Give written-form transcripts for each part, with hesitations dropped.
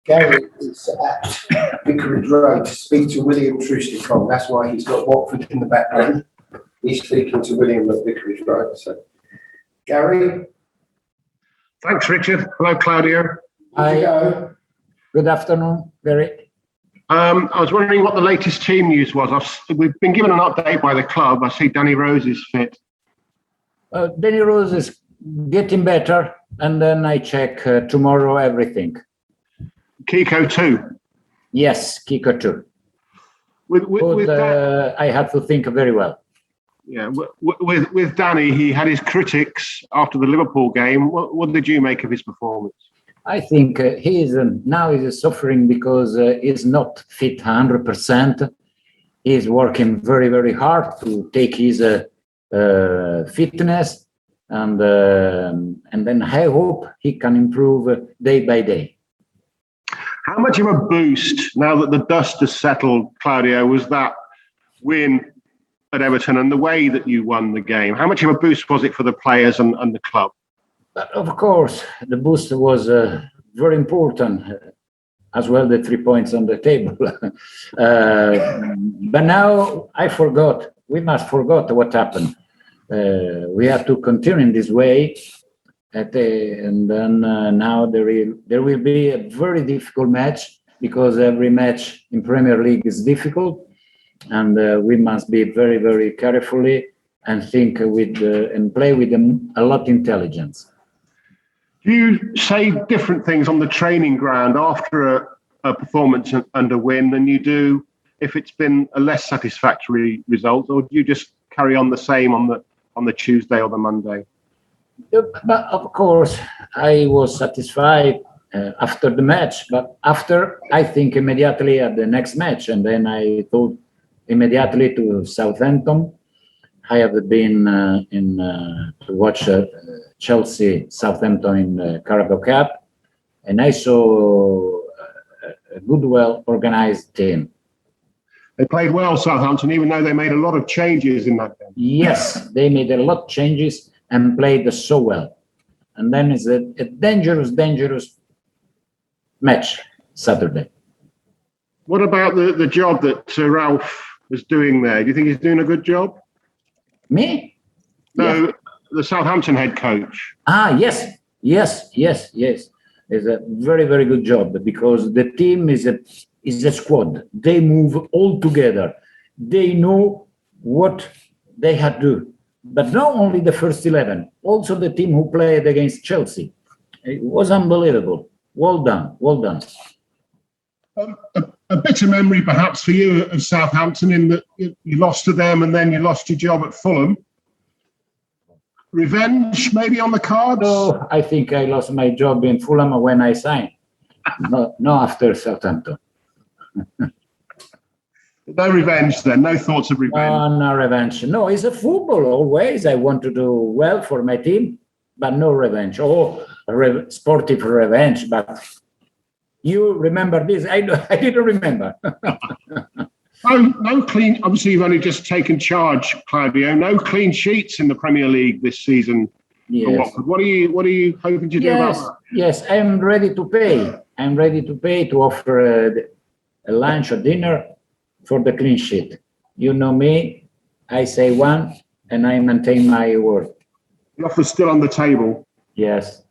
Gary is at Vicarage Road to speak to William Trusticon. That's why he's got Watford in the background. He's speaking to William at Vicarage Road. So, Gary. Thanks, Richard. Hello, Claudio. Hi. Good afternoon, Gary. I was wondering what the latest team news was. We've been given an update by the club. I see Danny Rose is fit. Danny Rose is getting better, and then I check tomorrow everything. Kiko too? Yes, Kiko too. I have to think very well. Yeah, with Danny, he had his critics after the Liverpool game. What did you make of his performance? I think he is now suffering because he's not fit 100%. He's working very, very hard to take his fitness, and then I hope he can improve day by day. How much of a boost, now that the dust has settled, Claudio, was that win at Everton and the way that you won the game? How much of a boost was it for the players and the club? But of course, the boost was very important, as well the 3 points on the table. But now we must forget what happened. We have to continue in this way. And then now there will be a very difficult match, because every match in Premier League is difficult, and we must be very, very carefully and think and play with them a lot of intelligence. Do you say different things on the training ground after a performance and a win than you do if it's been a less satisfactory result, or do you just carry on the same on the Tuesday or the Monday? But of course, I was satisfied after the match. But after, I think immediately at the next match, and then I thought immediately to Southampton. I have been to watch Chelsea Southampton in the Carabao Cup, and I saw a good, well-organized team. They played well, Southampton, even though they made a lot of changes in that game. Yes, they made a lot of changes and played so well. And then it's a dangerous match Saturday. What about the job that Ralph is doing there? Do you think he's doing a good job? Me? No, yeah. The Southampton head coach. Yes. It's a very, very good job, because the team is a squad. They move all together. They know what they had to do. But not only the first 11, also the team who played against Chelsea. It was unbelievable. Well done. A bitter memory perhaps for you of Southampton, in that you lost to them and then you lost your job at Fulham. Revenge maybe on the cards? No, I think I lost my job in Fulham when I signed. No, after Southampton. No revenge then, no thoughts of revenge? No revenge. No, it's a football always. I want to do well for my team, but no revenge. Sportive revenge, but you remember this? I didn't remember. No clean. Obviously, you've only just taken charge, Claudio. No clean sheets in the Premier League this season. Yes. For Watford. What are you hoping to do about that? Yes, I'm ready to pay. I'm ready to pay to offer a lunch or dinner for the clean sheet. You know me. I say one, and I maintain my word. The offer's still on the table. Yes.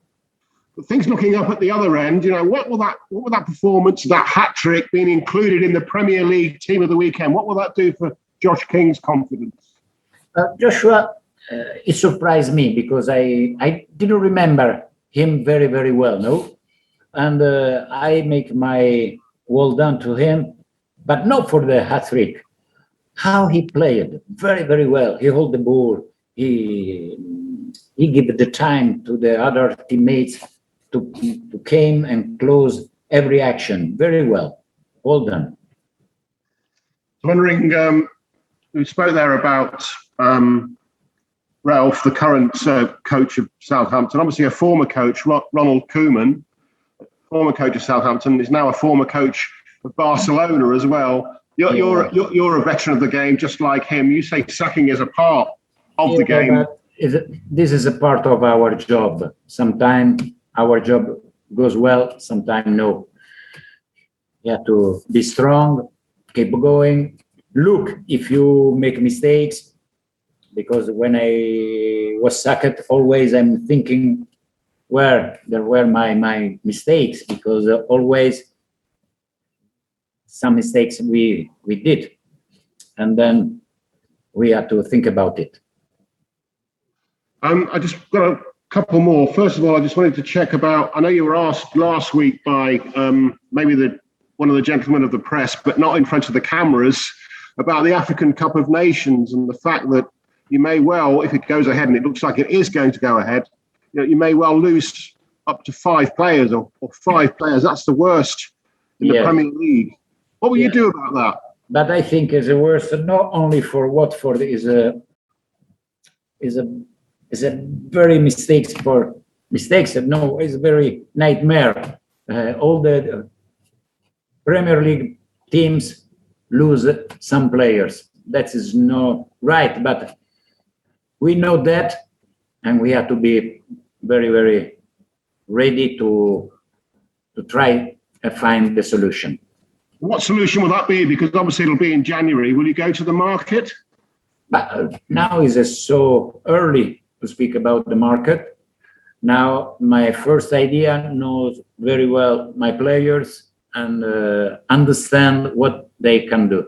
Things looking up at the other end, what will that performance, that hat-trick being included in the Premier League Team of the Weekend, what will that do for Josh King's confidence? Joshua, it surprised me, because I didn't remember him very, very well, no? And I make my well done to him, but not for the hat-trick. How he played, very, very well. He held the ball. He gave the time to the other teammates to came and close every action very well. Well done. Wondering, we spoke there about Ralph, the current coach of Southampton, obviously a former coach, Ronald Koeman, former coach of Southampton, is now a former coach of Barcelona as well. You're a veteran of the game, just like him. You say sacking is a part of the game. This is a part of our job. Sometimes our job goes well, sometimes no. You have to be strong, keep going. Look if you make mistakes, because when I was sacked, always I'm thinking where there were my mistakes, because always some mistakes we did, and then we have to think about it. I just got a couple more. First of all, I just wanted to check about, I know you were asked last week by maybe one of the gentlemen of the press, but not in front of the cameras, about the African Cup of Nations and the fact that you may well, if it goes ahead, and it looks like it is going to go ahead, you may well lose up to 5 players or 5 players. That's the worst in the Premier League. What will you do about that? But I think it's the worst, not only for Watford, is a very mistakes. No, it's a very nightmare. All the Premier League teams lose some players. That is not right, but we know that, and we have to be very, very ready to try and find the solution. What solution will that be? Because obviously it'll be in January. Will you go to the market? But now is so early to speak about the market. Now my first idea knows very well my players and understand what they can do.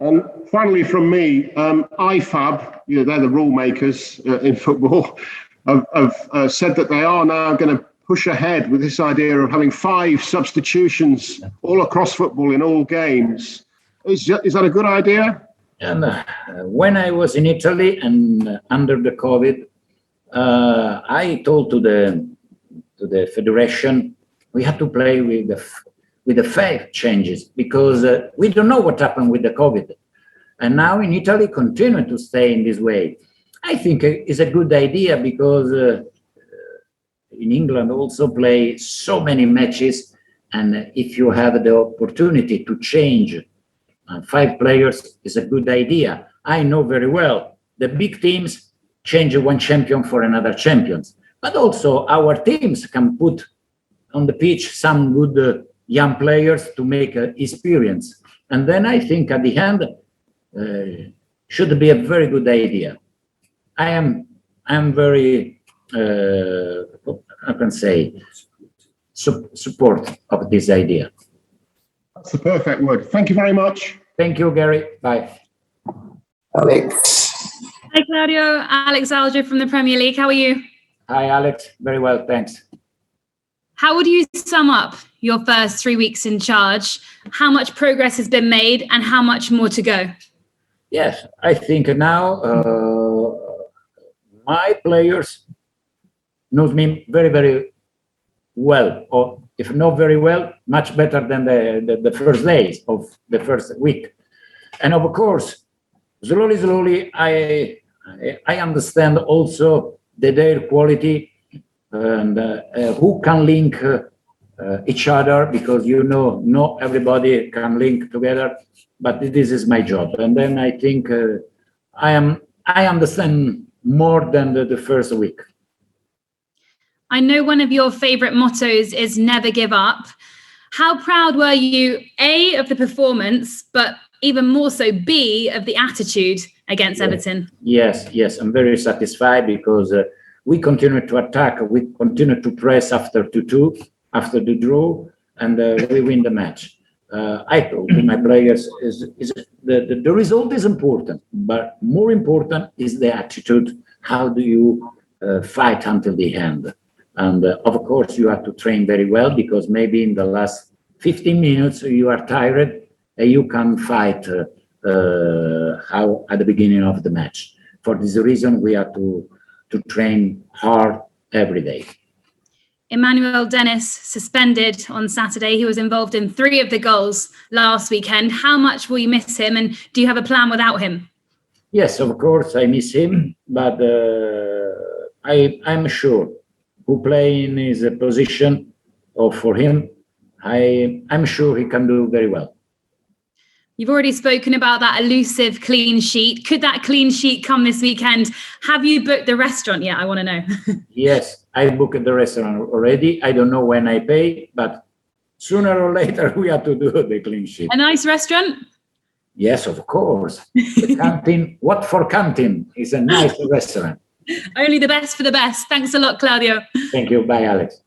And finally, from me, IFAB, they're the rule makers in football, have said that they are now going to push ahead with this idea of having 5 substitutions all across football in all games. Is that a good idea? And when I was in Italy and under the COVID, I told to the federation we have to play with the 5 changes, because we don't know what happened with the COVID. And now in Italy, continue to stay in this way. I think it's a good idea, because in England also play so many matches, and if you have the opportunity to change 5 players, is a good idea. I know very well the big teams change one champion for another champions, but also our teams can put on the pitch some good young players to make experience. And then I think at the end should be a very good idea. I am very I can say support of this idea. That's the perfect word. Thank you very much. Thank you, Gary. Bye. Alex. Hi, Claudio. Alex Alger from the Premier League. How are you? Hi, Alex. Very well, thanks. How would you sum up your first 3 weeks in charge? How much progress has been made and how much more to go? Yes, I think now my players knows me very, very well, or if not very well, much better than the first days of the first week. And of course, slowly, I understand also their quality and who can link each other, because not everybody can link together, but this is my job. And then I think I understand more than the first week. I know one of your favorite mottos is never give up. How proud were you, A, of the performance, but even more so, B, of the attitude against Everton? Yes, I'm very satisfied, because we continue to attack, we continue to press after 2-2, after the draw, and we win the match. I told my players the result is important, but more important is the attitude. How do you fight until the end? And of course, you have to train very well, because maybe in the last 15 minutes you are tired and you can fight how at the beginning of the match. For this reason, we have to train hard every day. Emmanuel Dennis suspended on Saturday. He was involved in 3 of the goals last weekend. How much will you miss him, and do you have a plan without him? Yes, of course, I miss him, but I'm sure who play in his position or for him, I'm sure he can do very well. You've already spoken about that elusive clean sheet. Could that clean sheet come this weekend? Have you booked the restaurant yet? I want to know. Yes, I booked the restaurant already. I don't know when I pay, but sooner or later we have to do the clean sheet. A nice restaurant? Yes, of course. The canteen, Watford Canteen is a nice restaurant. Only the best for the best. Thanks a lot, Claudio. Thank you. Bye, Alex.